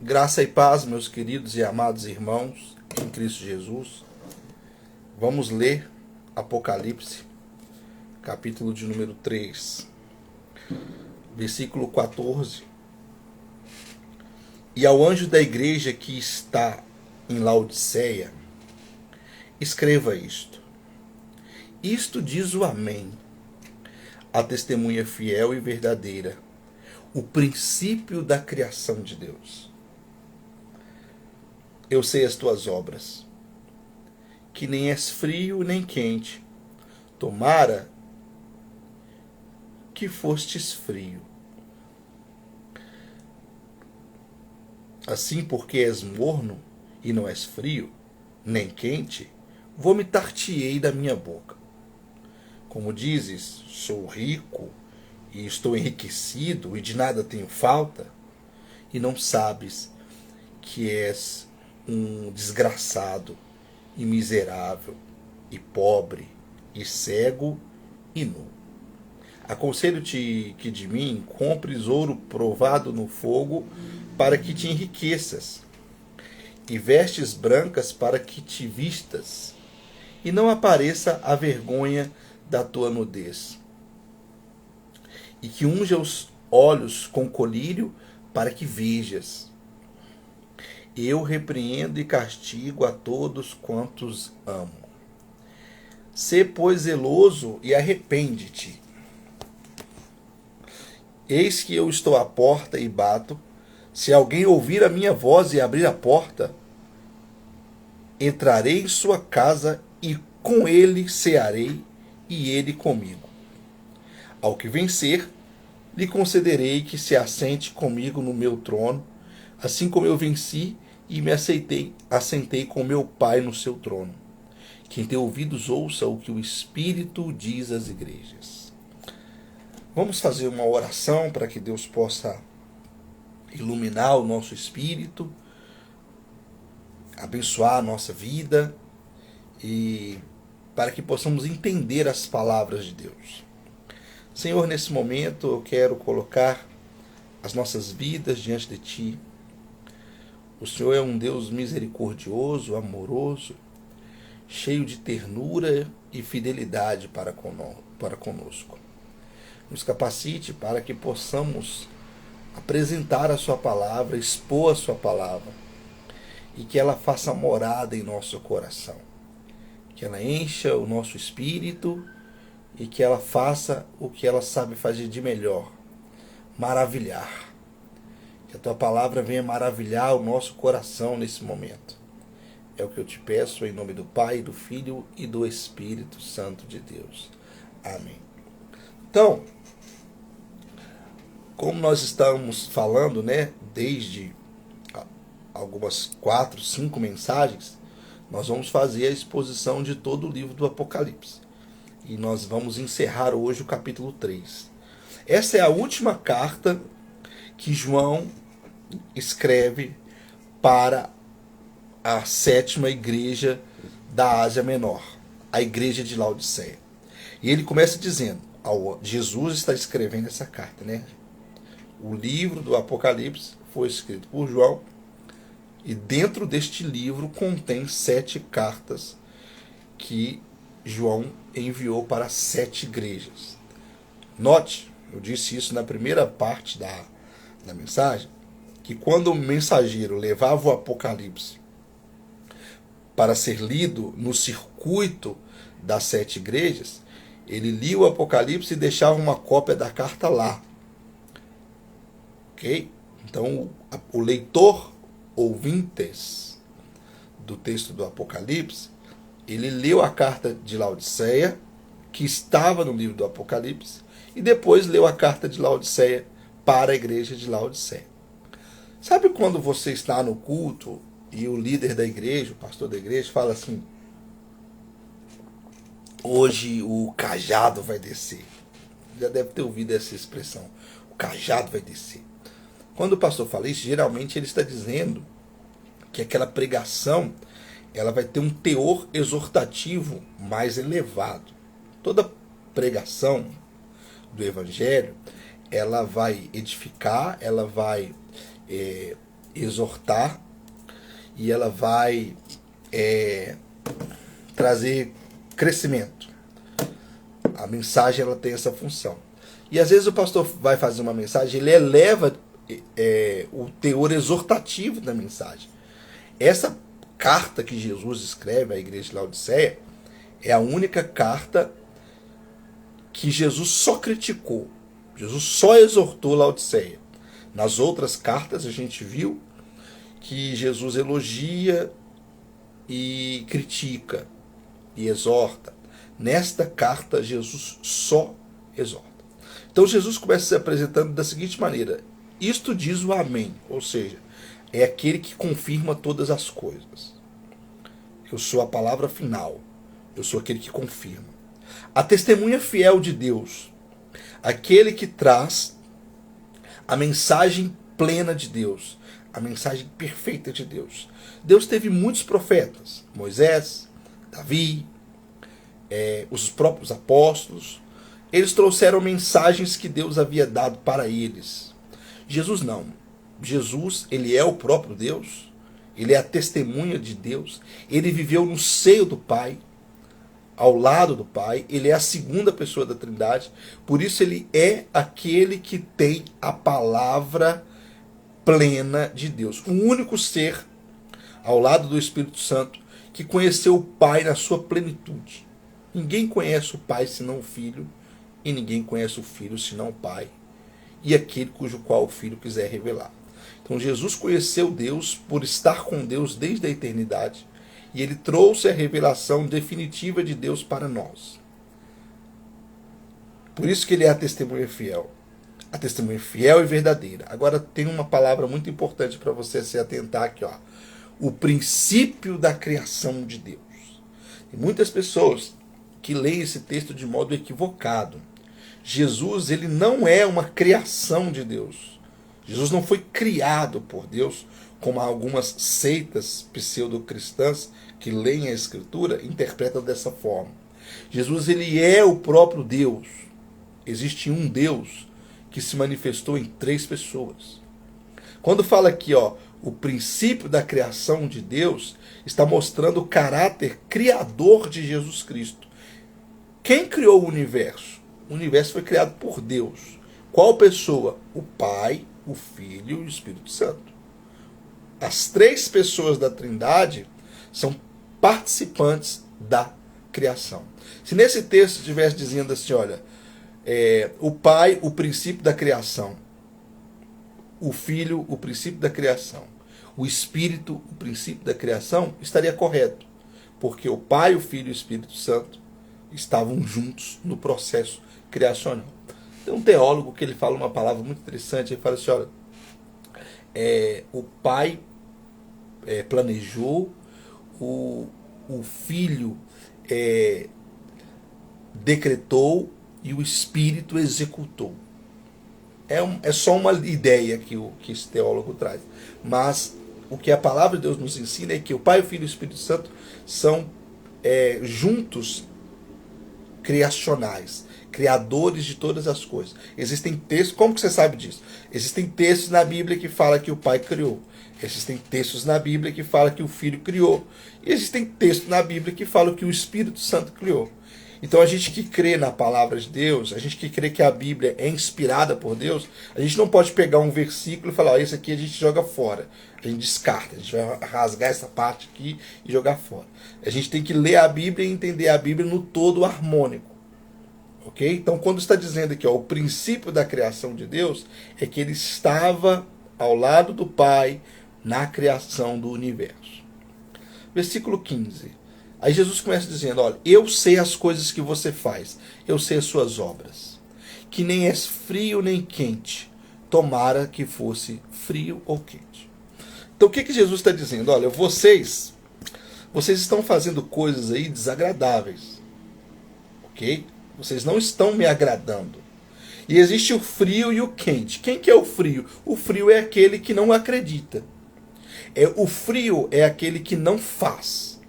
Graça e paz, meus queridos e amados irmãos em Cristo Jesus. Vamos ler Apocalipse, capítulo de número 3, versículo 14. E ao anjo da igreja que está em Laodiceia, escreva isto. Isto diz o Amém, a testemunha fiel e verdadeira, o princípio da criação de Deus. Eu sei as tuas obras, que nem és frio nem quente. Tomara que fostes frio. Assim, porque és morno e não és frio, nem quente, vomitar-te-ei da minha boca. Como dizes, sou rico e estou enriquecido e de nada tenho falta, e não sabes que és um desgraçado e miserável e pobre e cego e nu. Aconselho-te que de mim compres ouro provado no fogo para que te enriqueças, e vestes brancas para que te vistas, e não apareça a vergonha da tua nudez. E que unja os olhos com colírio para que vejas. Eu repreendo e castigo a todos quantos amo. Sê, pois, zeloso e arrepende-te. Eis que eu estou à porta e bato. Se alguém ouvir a minha voz e abrir a porta, entrarei em sua casa e com ele cearei e ele comigo. Ao que vencer, lhe concederei que se assente comigo no meu trono, assim como eu venci e me assentei com meu Pai no seu trono. Quem tem ouvidos, ouça o que o Espírito diz às igrejas. Vamos fazer uma oração para que Deus possa iluminar o nosso espírito, abençoar a nossa vida e para que possamos entender as palavras de Deus. Senhor, nesse momento eu quero colocar as nossas vidas diante de Ti. O Senhor é um Deus misericordioso, amoroso, cheio de ternura e fidelidade para conosco. Nos capacite para que possamos apresentar a Sua palavra, expor a Sua palavra, e que ela faça morada em nosso coração. Que ela encha o nosso espírito e que ela faça o que ela sabe fazer de melhor, maravilhar. Que a Tua palavra venha maravilhar o nosso coração nesse momento. É o que eu te peço em nome do Pai, do Filho e do Espírito Santo de Deus. Amém. Então, como nós estamos falando, desde algumas 4, 5 mensagens, nós vamos fazer a exposição de todo o livro do Apocalipse. E nós vamos encerrar hoje o capítulo 3. Essa é a última carta que João escreve para a 7ª igreja da Ásia Menor, a igreja de Laodiceia. E ele começa dizendo, Jesus está escrevendo essa carta, O livro do Apocalipse foi escrito por João, e dentro deste livro contém 7 cartas que João enviou para 7 igrejas. Note, eu disse isso na primeira parte da mensagem, que quando o mensageiro levava o Apocalipse para ser lido no circuito das 7 igrejas, ele lia o Apocalipse e deixava uma cópia da carta lá. Ok? Então, o leitor ouvintes do texto do Apocalipse, ele leu a carta de Laodiceia, que estava no livro do Apocalipse, e depois leu a carta de Laodiceia para a igreja de Laodiceia. Sabe quando você está no culto e o líder da igreja, o pastor da igreja, fala assim: hoje o cajado vai descer? Já deve ter ouvido essa expressão, o cajado vai descer. Quando o pastor fala isso, geralmente ele está dizendo que aquela pregação ela vai ter um teor exortativo mais elevado. Toda pregação do evangelho, ela vai edificar, ela vai exortar e ela vai trazer crescimento. A mensagem ela tem essa função. E às vezes o pastor vai fazer uma mensagem, ele eleva o teor exortativo da mensagem. Essa carta que Jesus escreve à igreja de Laodiceia é a única carta que Jesus só criticou. Jesus só exortou Laodiceia. Nas outras cartas a gente viu que Jesus elogia e critica e exorta. Nesta carta Jesus só exorta. Então Jesus começa se apresentando da seguinte maneira: isto diz o Amém, ou seja, é aquele que confirma todas as coisas. Eu sou a palavra final, eu sou aquele que confirma. A testemunha fiel de Deus, aquele que traz a mensagem plena de Deus, a mensagem perfeita de Deus. Deus teve muitos profetas, Moisés, Davi, os próprios apóstolos. Eles trouxeram mensagens que Deus havia dado para eles. Jesus não. Jesus, ele é o próprio Deus. Ele é a testemunha de Deus. Ele viveu no seio do Pai, ao lado do Pai. Ele é a segunda pessoa da Trindade. Por isso ele é aquele que tem a palavra plena de Deus. O único ser, ao lado do Espírito Santo, que conheceu o Pai na sua plenitude. Ninguém conhece o Pai senão o Filho, e ninguém conhece o Filho senão o Pai, e aquele cujo qual o Filho quiser revelar. Então Jesus conheceu Deus por estar com Deus desde a eternidade, e ele trouxe a revelação definitiva de Deus para nós. Por isso que ele é a testemunha fiel. A testemunha fiel e verdadeira. Agora tem uma palavra muito importante para você se atentar aqui, ó. O princípio da criação de Deus. Tem muitas pessoas que leem esse texto de modo equivocado. Jesus, ele não é uma criação de Deus. Jesus não foi criado por Deus, como algumas seitas pseudo-cristãs que leem a Escritura interpretam dessa forma. Jesus, ele é o próprio Deus. Existe um Deus que se manifestou em 3 pessoas. Quando fala aqui, ó, o princípio da criação de Deus, está mostrando o caráter criador de Jesus Cristo. Quem criou o universo? O universo foi criado por Deus. Qual pessoa? O Pai, o Filho e o Espírito Santo. As 3 pessoas da Trindade são participantes da criação. Se nesse texto estivesse dizendo assim, olha, o Pai, o princípio da criação, o Filho, o princípio da criação, o Espírito, o princípio da criação, estaria correto. Porque o Pai, o Filho e o Espírito Santo estavam juntos no processo criacional. Tem um teólogo que ele fala uma palavra muito interessante, ele fala assim, olha, o Pai planejou, o Filho decretou e o Espírito executou. É só uma ideia que esse teólogo traz. Mas o que a palavra de Deus nos ensina é que o Pai, o Filho e o Espírito Santo são juntos criacionais, criadores de todas as coisas. Existem textos, como que você sabe disso? Existem textos na Bíblia que falam que o Pai criou. Existem textos na Bíblia que falam que o Filho criou. E existem textos na Bíblia que falam que o Espírito Santo criou. Então a gente que crê na palavra de Deus, a gente que crê que a Bíblia é inspirada por Deus, a gente não pode pegar um versículo e falar, esse aqui a gente joga fora. A gente descarta, a gente vai rasgar essa parte aqui e jogar fora. A gente tem que ler a Bíblia e entender a Bíblia no todo harmônico. Ok? Então quando está dizendo aqui, ó, o princípio da criação de Deus é que ele estava ao lado do Pai na criação do universo. Versículo 15. Aí Jesus começa dizendo, olha, eu sei as coisas que você faz, eu sei as suas obras, que nem és frio nem quente, tomara que fosse frio ou quente. Então o que Jesus está dizendo? Olha, vocês estão fazendo coisas aí desagradáveis, ok? Vocês não estão me agradando. E existe o frio e o quente. Quem que é o frio? O frio é aquele que não acredita. O frio é aquele que não faz.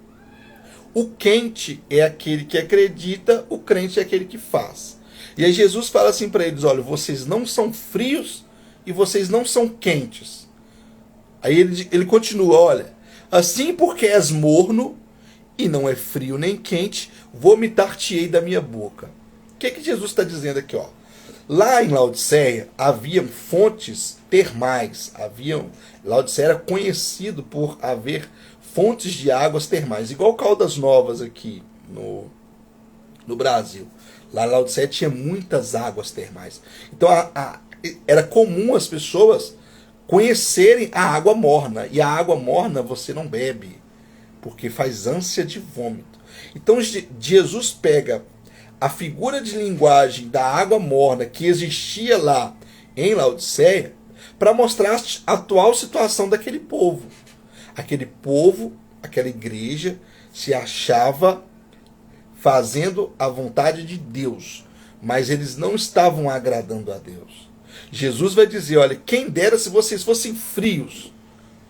O quente é aquele que acredita, o crente é aquele que faz. E aí Jesus fala assim para eles, olha, vocês não são frios e vocês não são quentes. Aí ele continua, olha, assim porque és morno e não é frio nem quente, vomitar-te-ei da minha boca. O que Jesus está dizendo aqui, ó? Lá em Laodiceia havia fontes termais, Laodiceia era conhecido por haver fontes de águas termais, igual Caldas Novas aqui no Brasil. Lá em Laodiceia tinha muitas águas termais. Então era comum as pessoas conhecerem a água morna. E a água morna você não bebe, porque faz ânsia de vômito. Então Jesus pega a figura de linguagem da água morna que existia lá em Laodiceia para mostrar a atual situação daquele povo. Aquele povo, aquela igreja, se achava fazendo a vontade de Deus, mas eles não estavam agradando a Deus. Jesus vai dizer, olha, quem dera se vocês fossem frios.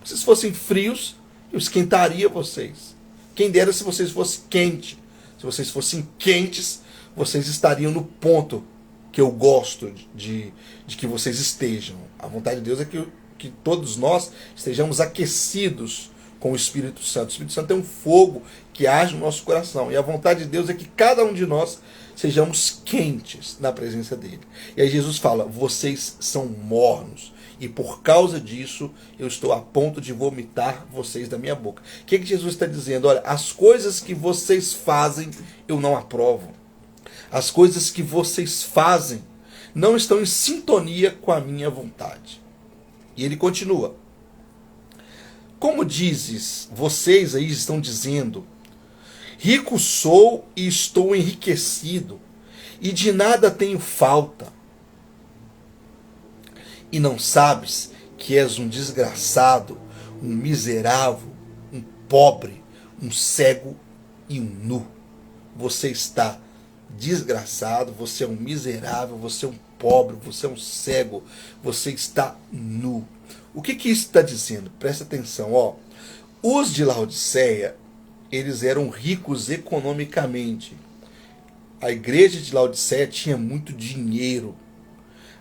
Se vocês fossem frios, eu esquentaria vocês. Quem dera se vocês fossem quentes. Se vocês fossem quentes, vocês estariam no ponto que eu gosto de que vocês estejam. A vontade de Deus é que todos nós estejamos aquecidos com o Espírito Santo. O Espírito Santo é um fogo que age no nosso coração. E a vontade de Deus é que cada um de nós sejamos quentes na presença dele. E aí Jesus fala, vocês são mornos. E por causa disso, eu estou a ponto de vomitar vocês da minha boca. O que Jesus está dizendo? Olha, as coisas que vocês fazem, eu não aprovo. As coisas que vocês fazem não estão em sintonia com a minha vontade. E ele continua. Como dizes, vocês aí estão dizendo, rico sou e estou enriquecido, e de nada tenho falta. E não sabes que és um desgraçado, um miserável, um pobre, um cego e um nu. Você está desgraçado, você é um miserável, você é um pobre, você é um cego, você está nu. O que isso está dizendo? Presta atenção, ó. Os de Laodiceia, eles eram ricos economicamente. A igreja de Laodiceia tinha muito dinheiro.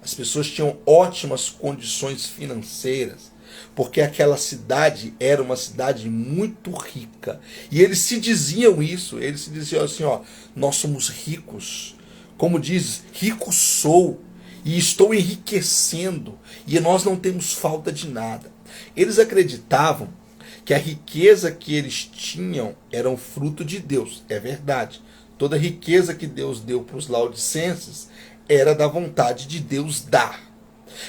As pessoas tinham ótimas condições financeiras, porque aquela cidade era uma cidade muito rica. E eles se diziam isso, eles se diziam assim, ó, nós somos ricos. Como diz, rico sou e estou enriquecendo, e nós não temos falta de nada. Eles acreditavam que a riqueza que eles tinham era um fruto de Deus. É verdade. Toda riqueza que Deus deu para os laodicenses era da vontade de Deus dar.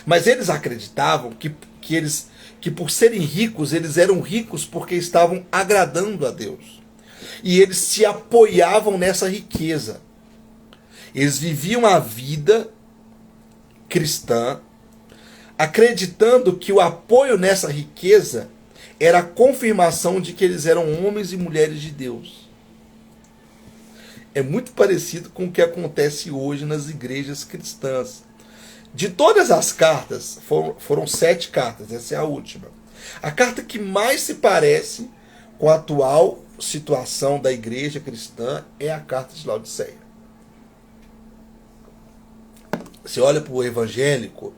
Mas eles acreditavam que por serem ricos, eles eram ricos porque estavam agradando a Deus. E eles se apoiavam nessa riqueza. Eles viviam a vida cristã, acreditando que o apoio nessa riqueza era a confirmação de que eles eram homens e mulheres de Deus. É muito parecido com o que acontece hoje nas igrejas cristãs. De todas as cartas, foram 7 cartas, essa é a última. A carta que mais se parece com a atual situação da igreja cristã é a carta de Laodiceia. Você olha para o evangélico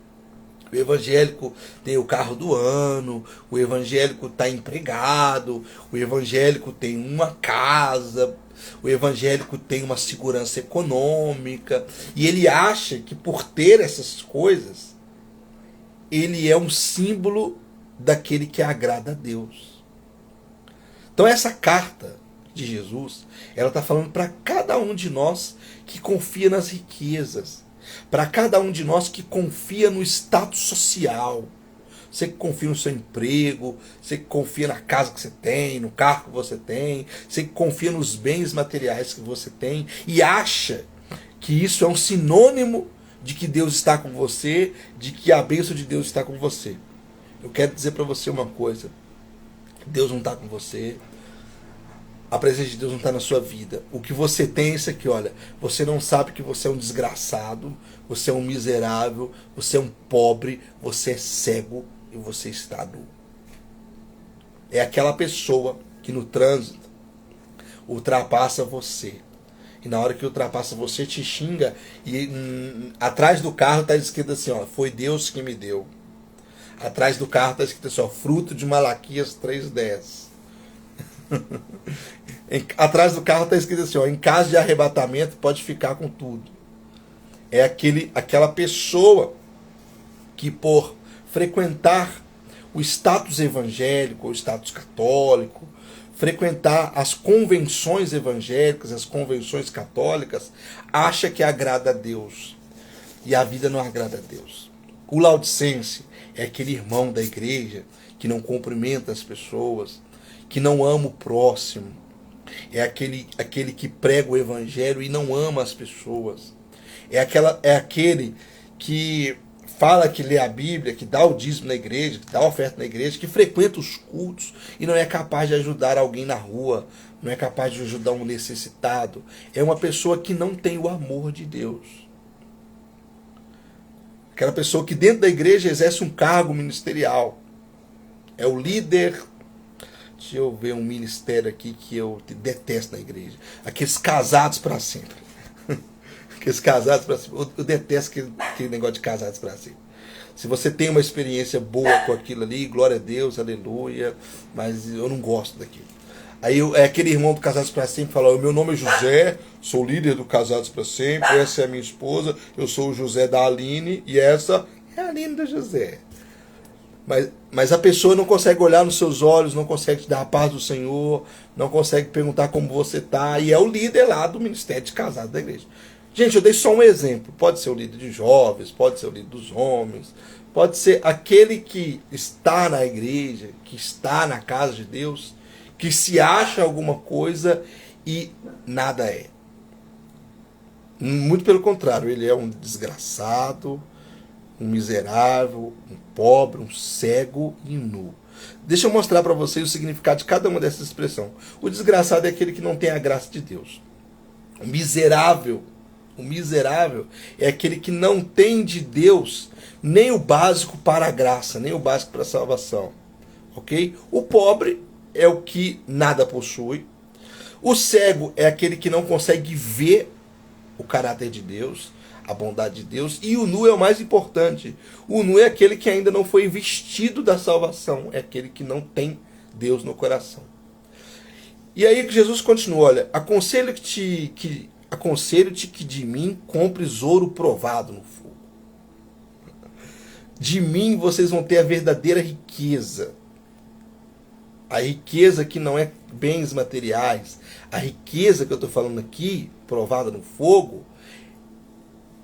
tem o carro do ano, o evangélico está empregado, o evangélico tem uma casa, o evangélico tem uma segurança econômica, e ele acha que por ter essas coisas, ele é um símbolo daquele que agrada a Deus. Então essa carta de Jesus, ela está falando para cada um de nós que confia nas riquezas, para cada um de nós que confia no status social. Você que confia no seu emprego, você que confia na casa que você tem, no carro que você tem, você que confia nos bens materiais que você tem e acha que isso é um sinônimo de que Deus está com você, de que a bênção de Deus está com você. Eu quero dizer para você uma coisa: Deus não está com você, a presença de Deus não está na sua vida. O que você tem é isso aqui, olha. Você não sabe que você é um desgraçado, você é um miserável, você é um pobre, você é cego e você está nu. É aquela pessoa que no trânsito ultrapassa você. E na hora que ultrapassa você, te xinga e atrás do carro está escrito assim, ó, foi Deus que me deu. Atrás do carro está escrito assim, ó, fruto de Malaquias 3:10. Atrás do carro está escrito assim, ó, em caso de arrebatamento pode ficar com tudo. É aquela pessoa que por frequentar o status evangélico, o status católico, frequentar as convenções evangélicas, as convenções católicas, acha que agrada a Deus. E a vida não agrada a Deus. O laudicense é aquele irmão da igreja que não cumprimenta as pessoas, que não ama o próximo. É aquele que prega o evangelho e não ama as pessoas. É aquele que fala que lê a Bíblia, que dá o dízimo na igreja, que dá a oferta na igreja, que frequenta os cultos e não é capaz de ajudar alguém na rua, não é capaz de ajudar um necessitado. É uma pessoa que não tem o amor de Deus. Aquela pessoa que dentro da igreja exerce um cargo ministerial. É o líder. Deixa eu ver um ministério aqui que eu detesto na igreja. Aqueles casados para sempre. Aqueles casados para sempre. Eu detesto aquele negócio de casados para sempre. Se você tem uma experiência boa com aquilo ali, glória a Deus, aleluia. Mas eu não gosto daquilo. Aí aquele irmão do Casados para Sempre fala, o meu nome é José, sou líder do Casados para Sempre, essa é a minha esposa, eu sou o José da Aline e essa é a Aline do José. Mas a pessoa não consegue olhar nos seus olhos, não consegue te dar a paz do Senhor, não consegue perguntar como você está, e é o líder lá do Ministério de Casados da igreja. Gente, eu dei só um exemplo, pode ser o líder de jovens, pode ser o líder dos homens, pode ser aquele que está na igreja, que está na casa de Deus, que se acha alguma coisa e nada é. Muito pelo contrário, ele é um desgraçado, um miserável, um pobre, um cego e nu. Deixa eu mostrar para vocês o significado de cada uma dessas expressões. O desgraçado é aquele que não tem a graça de Deus. O miserável é aquele que não tem de Deus nem o básico para a graça, nem o básico para a salvação. Ok? O pobre é o que nada possui. O cego é aquele que não consegue ver o caráter de Deus, a bondade de Deus. E o nu é o mais importante. O nu é aquele que ainda não foi vestido da salvação. É aquele que não tem Deus no coração. E aí Jesus continua, olha, aconselho-te que de mim compres ouro provado no fogo. De mim vocês vão ter a verdadeira riqueza. A riqueza que não é bens materiais. A riqueza que eu estou falando aqui, provada no fogo,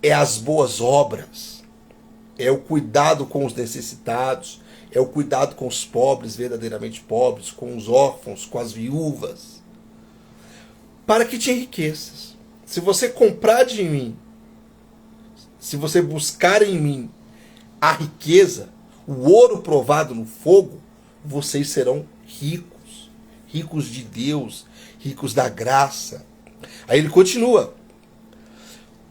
é as boas obras. É o cuidado com os necessitados. É o cuidado com os pobres, verdadeiramente pobres, com os órfãos, com as viúvas. Para que te enriqueças. Se você comprar de mim, se você buscar em mim a riqueza, o ouro provado no fogo, vocês serão ricos, ricos de Deus, ricos da graça. Aí ele continua,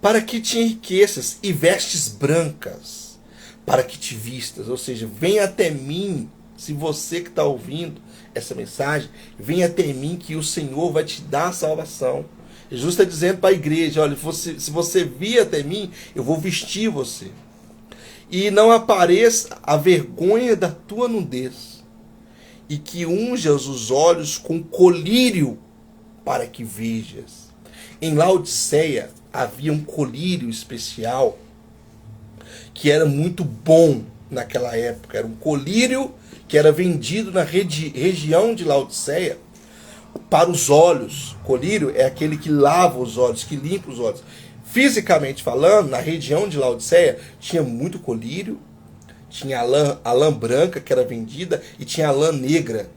para que te enriqueças e vestes brancas, para que te vistas, ou seja, vem até mim, se você que está ouvindo essa mensagem, vem até mim que o Senhor vai te dar a salvação. Jesus está dizendo para a igreja, olha, se você vir até mim, eu vou vestir você. E não apareça a vergonha da tua nudez. E que unjas os olhos com colírio para que vejas. Em Laodiceia havia um colírio especial que era muito bom naquela época. Era um colírio que era vendido na região de Laodiceia para os olhos. Colírio é aquele que lava os olhos, que limpa os olhos. Fisicamente falando, na região de Laodiceia tinha muito colírio. Tinha a lã branca que era vendida e tinha a lã negra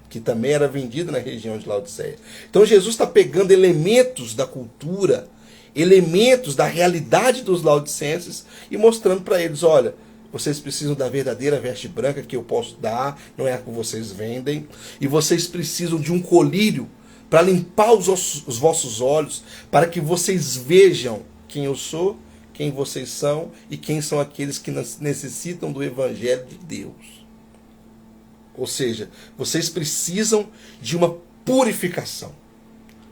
que também era vendida na região de Laodiceia. Então Jesus está pegando elementos da cultura, elementos da realidade dos laodicenses e mostrando para eles, olha, vocês precisam da verdadeira veste branca que eu posso dar, não é a que vocês vendem, e vocês precisam de um colírio para limpar os vossos olhos, para que vocês vejam quem eu sou, quem vocês são e quem são aqueles que necessitam do Evangelho de Deus. Ou seja, vocês precisam de uma purificação.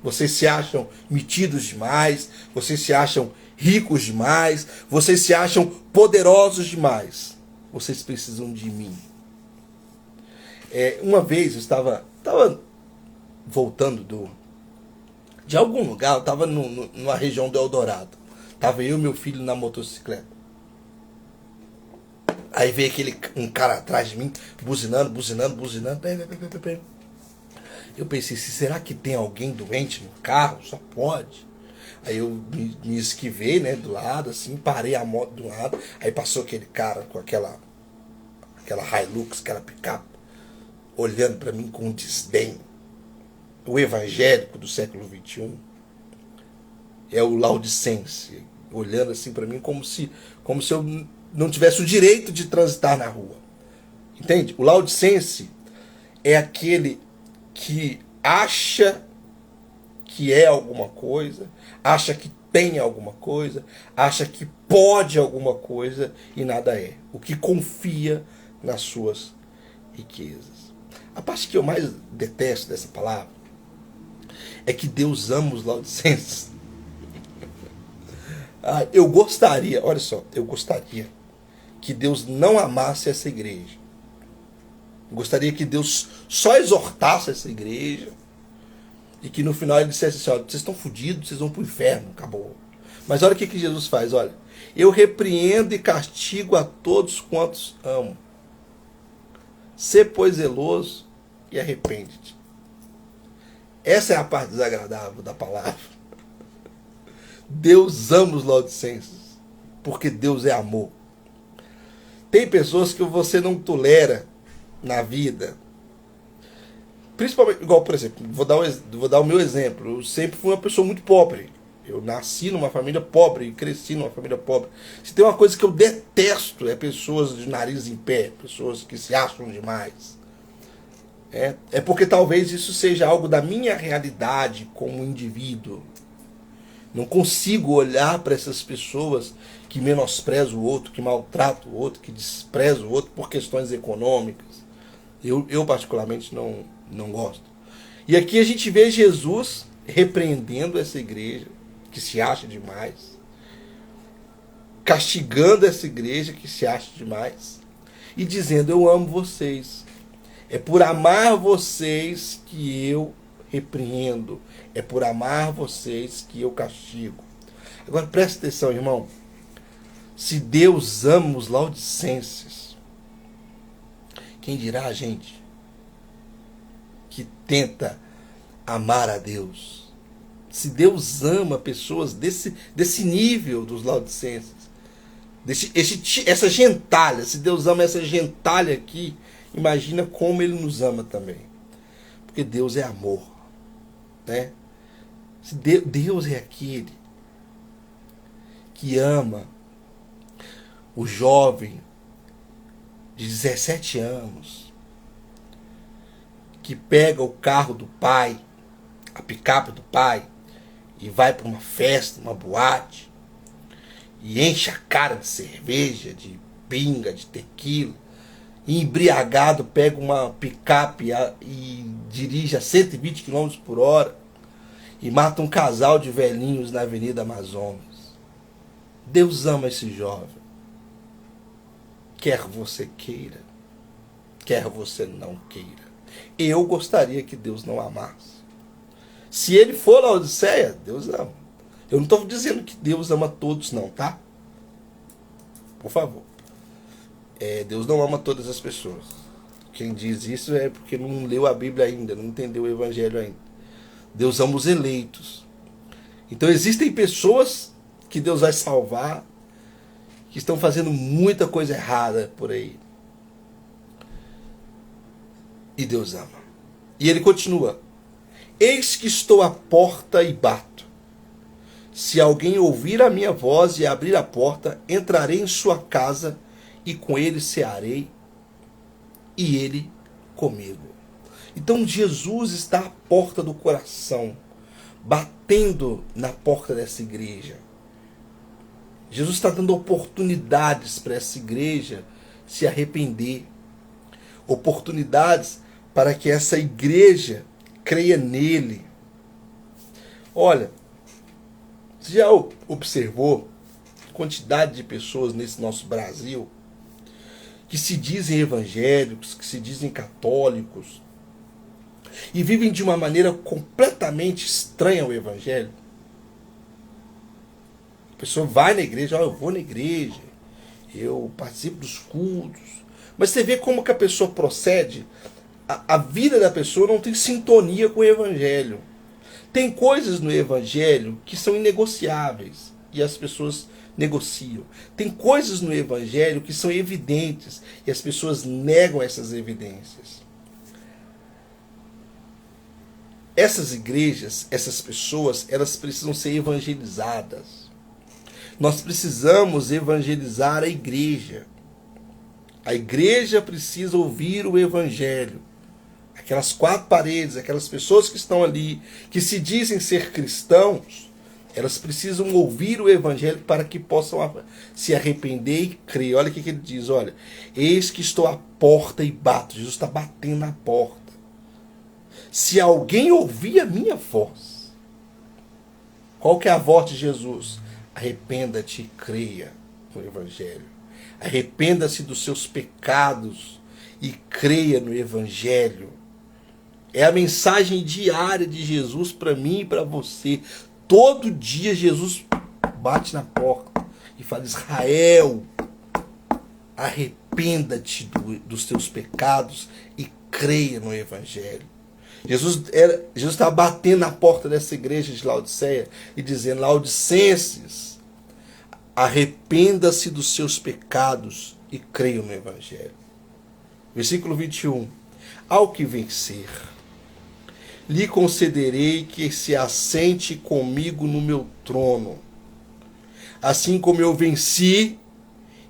Vocês se acham metidos demais, vocês se acham ricos demais, vocês se acham poderosos demais. vocês precisam de mim. Uma vez eu estava voltando de algum lugar, eu estava numa região do Eldorado. Estava eu e meu filho na motocicleta. Aí veio um cara atrás de mim, buzinando. Eu pensei, será que tem alguém doente no carro? Só pode. Aí eu me esquivei, né, do lado, assim, parei a moto do lado. Aí passou aquele cara com aquela Hilux, aquela picape, olhando para mim com desdém. O evangélico do século XXI é o laudicense, olhando assim para mim como se eu não tivesse o direito de transitar na rua. Entende? O laudicense é aquele que acha que é alguma coisa, acha que tem alguma coisa, acha que pode alguma coisa e nada é. O que confia nas suas riquezas. A parte que eu mais detesto dessa palavra é que Deus ama os laudicenses. Eu gostaria que Deus não amasse essa igreja. Eu gostaria que Deus só exortasse essa igreja e que no final ele dissesse assim, olha, vocês estão fodidos, vocês vão para o inferno, acabou. Mas olha o que Jesus faz, olha. Eu repreendo e castigo a todos quantos amo. Sê, pois, zeloso e arrepende-te. Essa é a parte desagradável da palavra. Deus ama os laudicenses, porque Deus é amor. Tem pessoas que você não tolera na vida. Principalmente, igual, por exemplo, vou dar o meu exemplo. Eu sempre fui uma pessoa muito pobre. Eu nasci numa família pobre e cresci numa família pobre. Se tem uma coisa que eu detesto, é pessoas de nariz em pé, pessoas que se acham demais. É porque talvez isso seja algo da minha realidade como indivíduo. Não consigo olhar para essas pessoas que menosprezam o outro, que maltratam o outro, que desprezam o outro por questões econômicas. Eu particularmente não gosto. E aqui a gente vê Jesus repreendendo essa igreja que se acha demais, castigando essa igreja que se acha demais e dizendo, eu amo vocês. É por amar vocês que eu repreendo. É por amar vocês que eu castigo. Agora presta atenção, irmão. Se Deus ama os laudicenses, quem dirá a gente que tenta amar a Deus? Se Deus ama pessoas desse nível dos laudicenses, essa gentalha, se Deus ama essa gentalha aqui, imagina como Ele nos ama também. Porque Deus é amor. Né? Deus é aquele que ama o jovem de 17 anos que pega o carro do pai, a picape do pai, e vai para uma festa, uma boate, e enche a cara de cerveja, de pinga, de tequila, e embriagado pega uma picape e dirige a 120 km por hora e mata um casal de velhinhos na Avenida Amazonas. Deus ama esse jovem. Quer você queira, quer você não queira. Eu gostaria que Deus não amasse. Se ele for na Odisseia, Deus ama. Eu não estou dizendo que Deus ama todos, não, tá? Por favor. Deus não ama todas as pessoas. Quem diz isso é porque não leu a Bíblia ainda, não entendeu o Evangelho ainda. Deus ama os eleitos. Então existem pessoas que Deus vai salvar, que estão fazendo muita coisa errada por aí. E Deus ama. E ele continua. Eis que estou à porta e bato. Se alguém ouvir a minha voz e abrir a porta, entrarei em sua casa e com ele cearei e ele comigo. Então Jesus está à porta do coração, batendo na porta dessa igreja. Jesus está dando oportunidades para essa igreja se arrepender. Oportunidades para que essa igreja creia nele. Olha, você já observou a quantidade de pessoas nesse nosso Brasil que se dizem evangélicos, que se dizem católicos, e vivem de uma maneira completamente estranha ao evangelho. A pessoa vai na igreja, eu vou na igreja, eu participo dos cultos, mas você vê como que a pessoa procede, a vida da pessoa não tem sintonia com o evangelho. Tem coisas no evangelho que são inegociáveis e as pessoas negociam. Tem coisas no evangelho que são evidentes e as pessoas negam essas evidências. Essas igrejas, essas pessoas, elas precisam ser evangelizadas. Nós precisamos evangelizar a igreja. A igreja precisa ouvir o evangelho. Aquelas quatro paredes, aquelas pessoas que estão ali, que se dizem ser cristãos, elas precisam ouvir o evangelho para que possam se arrepender e crer. Olha o que ele diz, olha, eis que estou à porta e bato. Jesus está batendo na porta. Se alguém ouvir a minha voz, qual que é a voz de Jesus? Arrependa-te e creia no evangelho. Arrependa-se dos seus pecados e creia no evangelho. É a mensagem diária de Jesus para mim e para você. Todo dia Jesus bate na porta e fala, Israel, arrependa-te dos teus pecados e creia no evangelho. Jesus estava batendo na porta dessa igreja de Laodiceia e dizendo, Laodicenses, arrependa-se dos seus pecados e creia no evangelho. Versículo 21. Ao que vencer, lhe concederei que se assente comigo no meu trono, assim como eu venci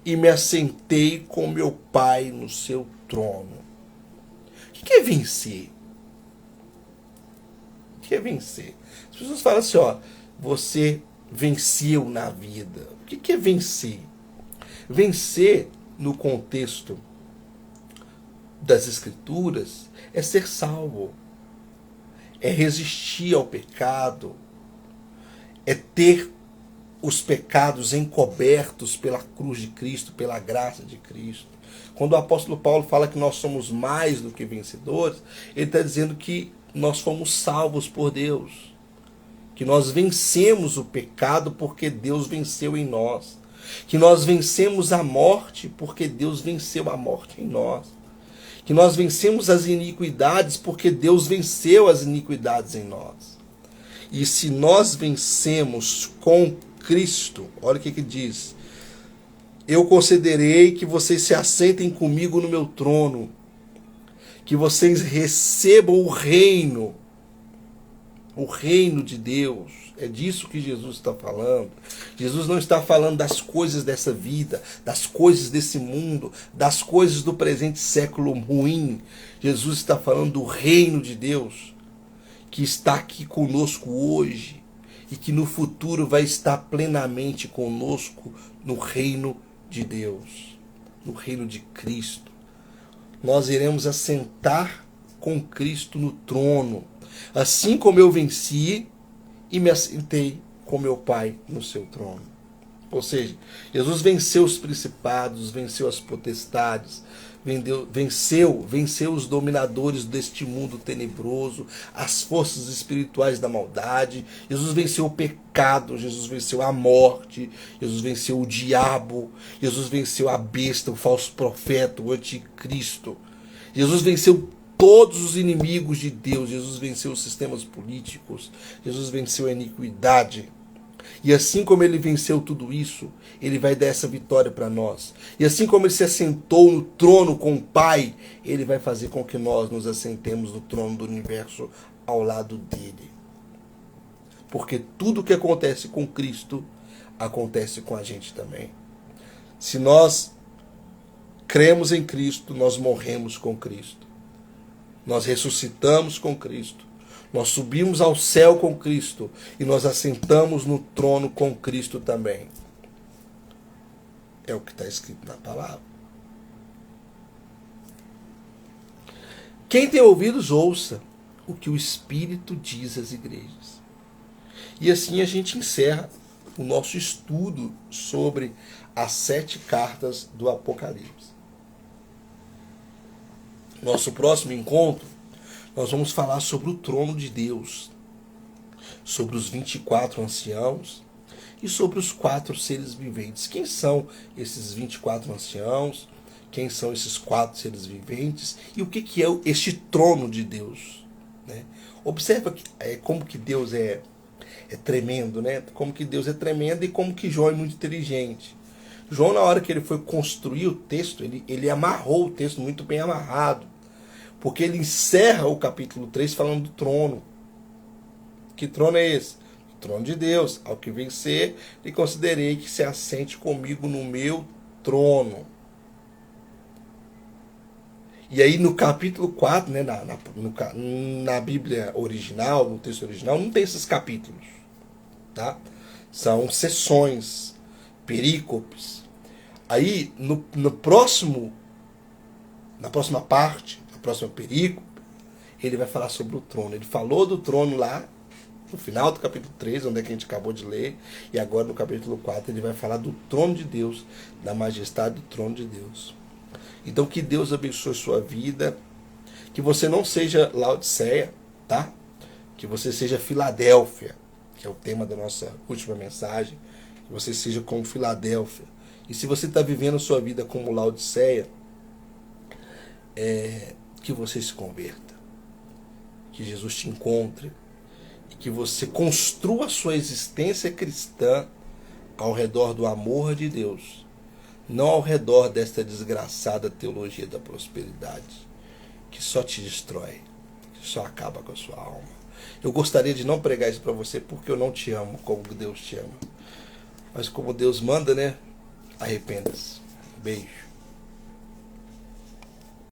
e me assentei com meu Pai no seu trono. O que é vencer? O que é vencer? As pessoas falam assim, ó, você venceu na vida. O que é vencer? Vencer, no contexto das Escrituras, é ser salvo. É resistir ao pecado. É ter os pecados encobertos pela cruz de Cristo, pela graça de Cristo. Quando o apóstolo Paulo fala que nós somos mais do que vencedores, ele está dizendo que nós fomos salvos por Deus. Que nós vencemos o pecado porque Deus venceu em nós. Que nós vencemos a morte porque Deus venceu a morte em nós. Que nós vencemos as iniquidades porque Deus venceu as iniquidades em nós. E se nós vencemos com Cristo, olha o que diz. Eu concederei que vocês se assentem comigo no meu trono. Que vocês recebam o reino de Deus. É disso que Jesus está falando. Jesus não está falando das coisas dessa vida, das coisas desse mundo, das coisas do presente século ruim. Jesus está falando do reino de Deus, que está aqui conosco hoje e que no futuro vai estar plenamente conosco no reino de Deus, no reino de Cristo. Nós iremos assentar com Cristo no trono, assim como eu venci e me assentei com meu Pai no seu trono. Ou seja, Jesus venceu os principados, venceu as potestades, venceu os dominadores deste mundo tenebroso, as forças espirituais da maldade. Jesus venceu o pecado, Jesus venceu a morte, Jesus venceu o diabo, Jesus venceu a besta, o falso profeta, o anticristo. Jesus venceu todos os inimigos de Deus. Jesus venceu os sistemas políticos, Jesus venceu a iniquidade. E assim como ele venceu tudo isso, ele vai dar essa vitória para nós. E assim como ele se assentou no trono com o Pai, ele vai fazer com que nós nos assentemos no trono do universo ao lado dele. Porque tudo que acontece com Cristo, acontece com a gente também. Se nós cremos em Cristo, nós morremos com Cristo. Nós ressuscitamos com Cristo. Nós subimos ao céu com Cristo e nós assentamos no trono com Cristo também. É o que está escrito na palavra. Quem tem ouvidos, ouça o que o Espírito diz às igrejas. E assim a gente encerra o nosso estudo sobre as 7 cartas do Apocalipse. Nosso próximo encontro, nós vamos falar sobre o trono de Deus, sobre os 24 anciãos e sobre os 4 seres viventes. Quem são esses 24 anciãos? Quem são esses 4 seres viventes? E o que é este trono de Deus? Né? Observa como que Deus é tremendo, né? Como que Deus é tremendo e como que João é muito inteligente. João, na hora que ele foi construir o texto, ele amarrou o texto muito bem amarrado. Porque ele encerra o capítulo 3 falando do trono. Que trono é esse? O trono de Deus. Ao que vencer, lhe considerei que se assente comigo no meu trono. E aí no capítulo 4, né, na Bíblia original, no texto original, não tem esses capítulos. Tá? São seções, perícopes. Aí na próxima parte, na próxima perícope, ele vai falar sobre o trono. Ele falou do trono lá no final do capítulo 3, onde é que a gente acabou de ler, e agora no capítulo 4 ele vai falar do trono de Deus, da majestade do trono de Deus. Então que Deus abençoe sua vida, que você não seja Laodiceia, tá? Que você seja Filadélfia, que é o tema da nossa última mensagem, que você seja como Filadélfia. E se você está vivendo sua vida como Laodiceia, que você se converta, que Jesus te encontre, e que você construa a sua existência cristã ao redor do amor de Deus, não ao redor desta desgraçada teologia da prosperidade, que só te destrói, que só acaba com a sua alma. Eu gostaria de não pregar isso para você porque eu não te amo como Deus te ama. Mas como Deus manda, né? Arrependa-se. Beijo.